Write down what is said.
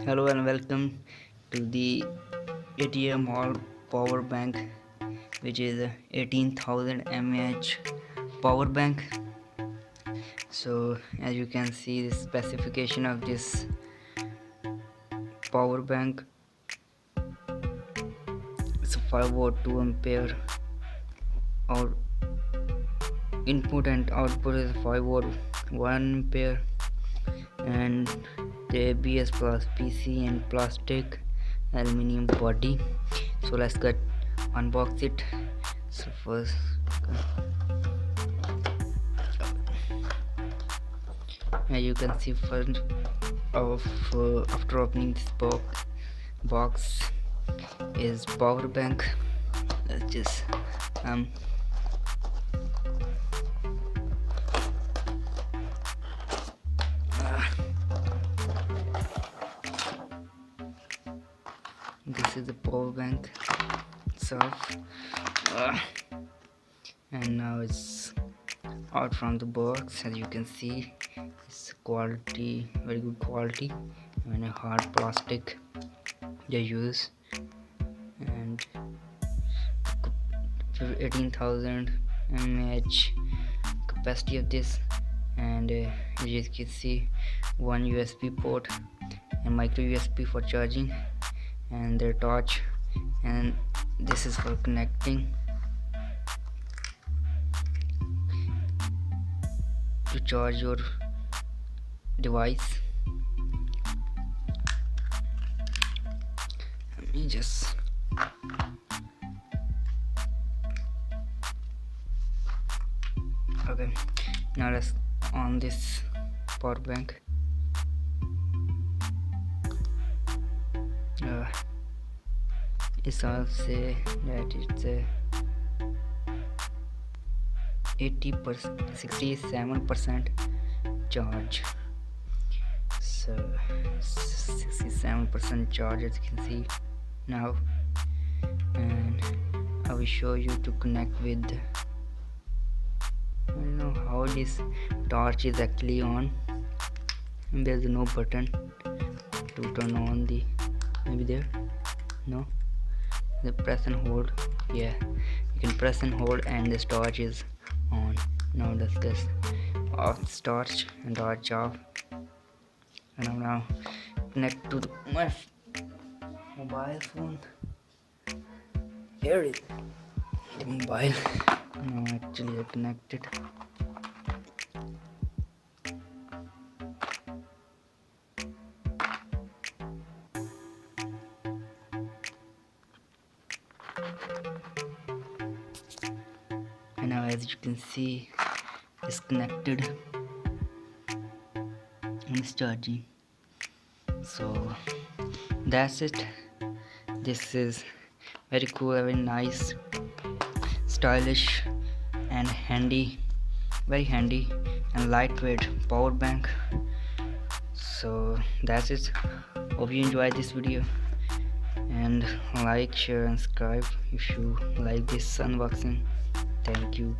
Hello and welcome to the A.T Mall power bank, which is a 18,000 mAh power bank. So as you can see, the specification of this power bank is 5 watt 2 ampere. Our input and output is 5 watt 1 ampere, and the ABS plus PC and plastic aluminium body. So let's get unbox it. So first, as you can see, first of after opening this box is power bank. Let's just this is the power bank itself, and now it's out from the box. As you can see, it's quality, very good quality, and a hard plastic they use, and 18,000 mAh capacity of this, and as you can see, one USB port and micro USB for charging, and their torch, and this is for connecting to charge your device. Let me just okay, now let's on this power bank. It's all say that it's a 67% charge. So 67% charge, as you can see now, and I will show you to connect with. I don't know how this torch is actually on. There's no button to turn on the, maybe there, no, the press and hold. Yeah, you can press and hold and the torch is on. Now let's just off the torch and torch off, and I'm now connect to my mobile phone. Here it is, the mobile. Now actually I connected. And now as you can see, it's connected and it's charging. So that's it. This is very cool, very nice, stylish, and handy, very handy and lightweight power bank. So that's it. Hope you enjoyed this video, and like, share and subscribe if you like this unboxing. Thank you.